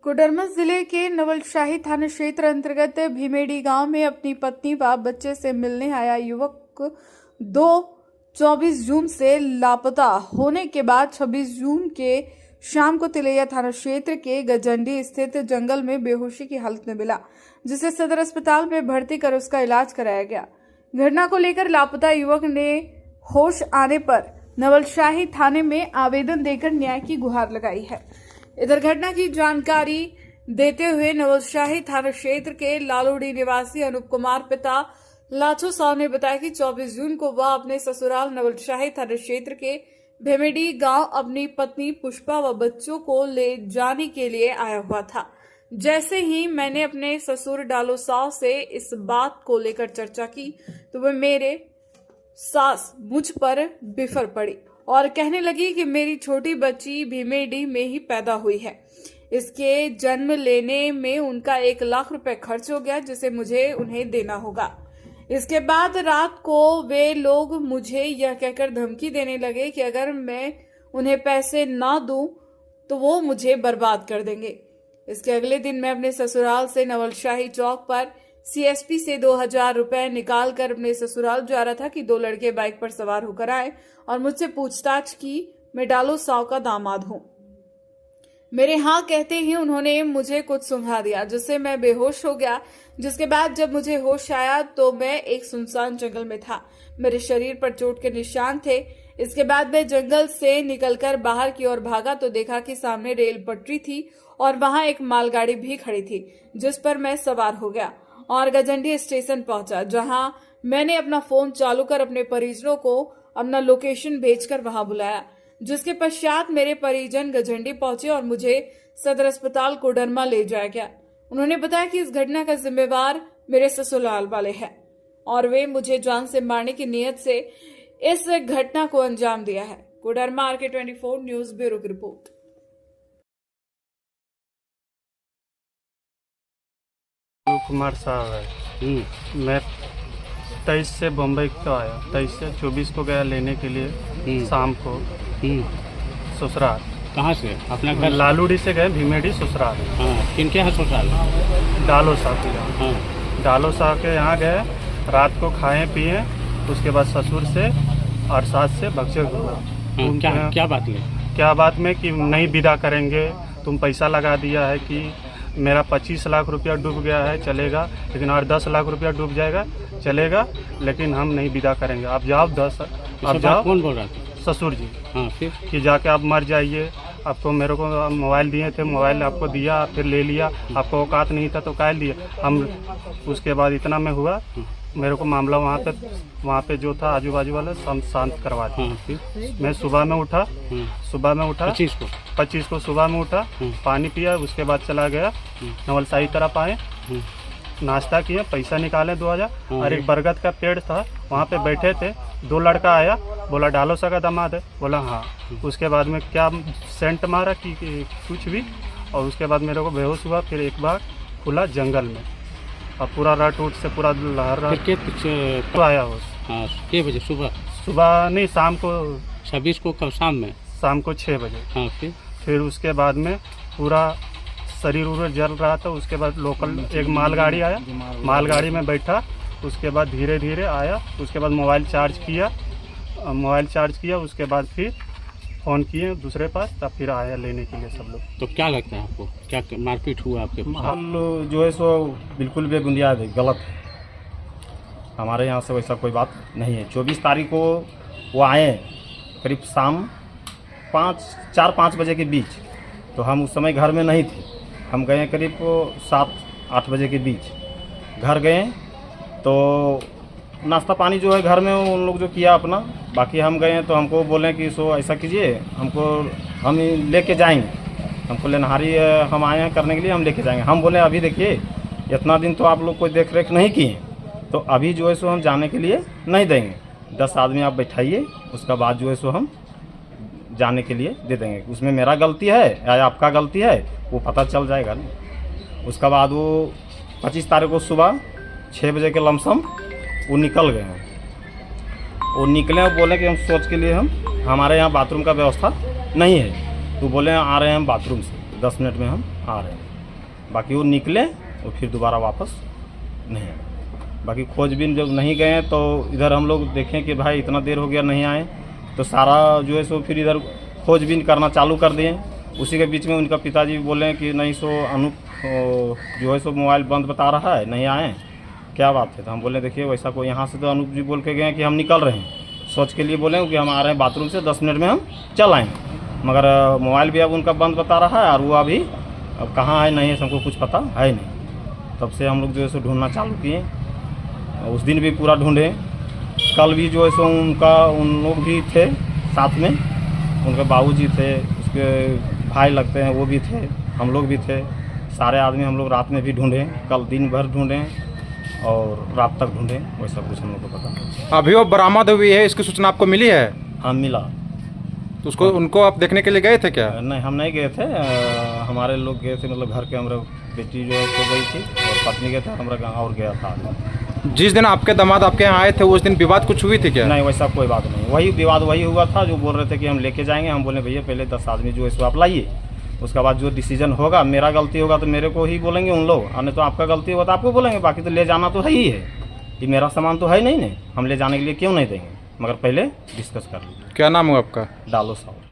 कोडरमा जिले के नवलशाही थाना क्षेत्र अंतर्गत भीमेडी गांव में अपनी पत्नी व बच्चे से मिलने आया युवक 24 जून से लापता होने के बाद 26 जून के शाम को तिलैया थाना क्षेत्र के गजंडी स्थित जंगल में बेहोशी की हालत में मिला, जिसे सदर अस्पताल में भर्ती कर उसका इलाज कराया गया। घटना को लेकर लापता युवक ने होश आने पर नवलशाही थाने में आवेदन देकर न्याय की गुहार लगाई है। इधर घटना की जानकारी देते हुए नवलशाही थाना क्षेत्र के लालूडी निवासी अनूप कुमार पिता लाचो साव ने बताया कि 24 जून को वह अपने ससुराल नवलशाही थाना क्षेत्र के भेमेडी गांव अपनी पत्नी पुष्पा व बच्चों को ले जाने के लिए आया हुआ था। जैसे ही मैंने अपने ससुर डालो साव से इस बात को लेकर चर्चा की तो वह मेरे सास मुझ पर बिफर पड़ी और कहने लगी कि मेरी छोटी बच्ची भीमेडी में ही पैदा हुई है। इसके जन्म लेने में उनका 1 लाख रुपए खर्च हो गया, जिसे मुझे उन्हें देना होगा। इसके बाद रात को वे लोग मुझे यह कहकर धमकी देने लगे कि अगर मैं उन्हें पैसे ना दूं तो वो मुझे बर्बाद कर देंगे। इसके अगले दिन मैं अपने ससुराल से नवलशाही चौक पर सीएसपी से 2000 रुपए निकाल कर अपने ससुराल जा रहा था कि 2 लड़के बाइक पर सवार होकर आए और मुझसे पूछताछ की। मैं डालो साव का दामाद हूं। मेरे हाँ कहते ही उन्होंने मुझे कुछ सुंघा दिया, जिससे मैं बेहोश हो गया। जिसके बाद जब मुझे होश आया तो मैं एक सुनसान जंगल में था। मेरे शरीर पर चोट के निशान थे। इसके बाद मैं जंगल से निकलकर बाहर की ओर भागा तो देखा कि सामने रेल पटरी थी और वहां एक मालगाड़ी भी खड़ी थी, जिस पर मैं सवार हो गया और गजंडी स्टेशन पहुंचा, जहां मैंने अपना फोन चालू कर अपने परिजनों को अपना लोकेशन भेजकर वहां बुलाया। जिसके पश्चात मेरे परिजन गजंडी पहुंचे और मुझे सदर अस्पताल कोडरमा ले जाया गया। उन्होंने बताया कि इस घटना का जिम्मेवार मेरे ससुराल वाले हैं और वे मुझे जान से मारने की नीयत से इस घटना को अंजाम दिया है। कोडरमा RK24 न्यूज ब्यूरो की रिपोर्ट। कुमार साहब है। मैं 23 से बम्बई को आया, 23 से 24 को गया लेने के लिए शाम को ससुराल। कहाँ से? अपना घर लालूडी से गए भीमेडी ससुराल। हाँ, किनके यहाँ ससुराल? डालो साहब के यहाँ। हाँ। डालो साहब के यहाँ गए, रात को खाए पिए, उसके बाद ससुर से और सास से बक्से हुआ। हाँ, क्या बात में कि नहीं विदा करेंगे, तुम पैसा लगा दिया है कि मेरा 25 लाख रुपया डूब गया है, चलेगा, लेकिन और 10 लाख रुपया डूब जाएगा, चलेगा, लेकिन हम नहीं विदा करेंगे। आप जाओ 10, आप जाओ। कौन बोल रहा था? ससुर जी। हाँ, फिर कि जाके आप मर जाइए। आपको मेरे को मोबाइल दिए थे, मोबाइल आपको दिया, फिर ले लिया। आपको औकात नहीं था तो काहे लिए हम। उसके बाद इतना में हुआ, मेरे को मामला वहाँ पे जो था आजू बाजू वाला शांत करवा दिया। फिर मैं सुबह में उठा 25 को सुबह में उठा, पानी पिया, उसके बाद चला गया नवलशाही तरफ आए, नाश्ता किए, पैसा निकाले 2000 और एक बरगद का पेड़ था, वहाँ पे बैठे थे। 2 लड़का आया, बोला डालो सा का दामाद है, बोला हाँ। उसके बाद में क्या सेंट मारा कि कुछ भी, और उसके बाद मेरे को बेहोश हुआ। फिर एक बार खुला जंगल में और पूरा रट उठ से पूरा लहर तो आया हो। हाँ, कितने बजे? सुबह नहीं, शाम को 26 को। कब? शाम को 6 बजे। हाँ, फिर उसके बाद में पूरा शरीर जल रहा था। उसके बाद लोकल एक मालगाड़ी आया, मालगाड़ी में बैठा। उसके बाद धीरे धीरे आया, उसके बाद मोबाइल चार्ज किया, उसके बाद फिर फ़ोन किए दूसरे पास, तब फिर आया लेने के लिए सब लोग। तो क्या लगता है आपको, क्या मारपीट हुआ आपके? जो है सो बिल्कुल बेबुनियाद है, गलत है। हमारे यहाँ से वैसा कोई बात नहीं है। 24 तारीख को वो आए करीब शाम 4-5 बजे के बीच, तो हम उस समय घर में नहीं थे। हम गए करीब 7-8 बजे के बीच। घर गए तो नाश्ता पानी जो है घर में उन लोग जो किया अपना, बाकी हम गए तो हमको बोले कि सो ऐसा कीजिए, हम लेके जाएंगे, हमको लेनहारी हम आए हैं करने के लिए, हम लेके जाएंगे। हम बोले अभी देखिए, इतना दिन तो आप लोग कोई देख रेख नहीं किए, तो अभी जो है सो हम जाने के लिए नहीं देंगे। 10 आदमी आप बैठाइए, उसका बाद जो है सो हम जाने के लिए दे देंगे। उसमें मेरा गलती है या आपका गलती है वो पता चल जाएगा ना। उसका बाद वो 25 तारीख को सुबह 6 बजे के लमसम वो निकल गए हैं। वो निकले और बोले कि हम सोच के लिए हमारे यहाँ बाथरूम का व्यवस्था नहीं है, तो बोले आ रहे हैं हम बाथरूम से, 10 मिनट में हम आ रहे हैं। बाकी वो निकले और फिर दोबारा वापस नहीं आए। बाकी खोजबीन जब नहीं गए तो इधर हम लोग देखें कि भाई इतना देर हो गया नहीं आए, तो सारा जो है सो फिर इधर खोजबीन करना चालू कर दिए। उसी के बीच में उनका पिताजी बोले कि नहीं सो अनूप जो है सो मोबाइल बंद बता रहा है, नहीं आए, क्या बात है। तो हम बोले देखिए वैसा कोई, यहाँ से तो अनूप जी बोल के गए कि हम निकल रहे हैं, सोच के लिए बोले कि हम आ रहे हैं बाथरूम से, 10 मिनट में हम चल आएँ, मगर मोबाइल भी अब उनका बंद बता रहा है और वो अभी अब कहाँ है नहीं है हमको कुछ पता है नहीं। तब से हम लोग जो है सो ढूंढना चालू किए। उस दिन भी पूरा ढूंढे, कल भी जो है सो उन लोग भी थे साथ में, उनके बाबूजी थे, उसके भाई लगते हैं वो भी थे, हम लोग भी थे, सारे आदमी हम लोग रात में भी ढूंढे, कल दिन भर ढूंढे और रात तक ढूंढे, वैसा कुछ हम लोग को पता। अभी वो बरामद हुई है, इसकी सूचना आपको मिली है? हाँ मिला। तो उसको उनको आप देखने के लिए गए थे क्या? नहीं हम नहीं गए थे, हमारे लोग गए थे, मतलब घर के हमारे बेटी जो है सो गई थी और पत्नी गए थे, हमारा गाँव और गया था। जिस दिन आपके दामाद आपके यहाँ आए थे उस दिन विवाद कुछ हुई थी क्या? नहीं वैसा कोई बात नहीं, वही विवाद वही हुआ था जो बोल रहे थे कि हम लेके जाएंगे। हम बोले भैया पहले 10 आदमी जो है सो आप लाइए, उसके बाद जो डिसीजन होगा, मेरा गलती होगा तो मेरे को ही बोलेंगे उन लोग, और नहीं तो आपका गलती होगा तो आपको बोलेंगे। बाकी तो ले जाना तो है ही है, ये मेरा सामान तो है नहीं, हम ले जाने के लिए क्यों नहीं देंगे, मगर पहले डिस्कस कर लीजिए। क्या नाम हुआ आपका? डालो साहब।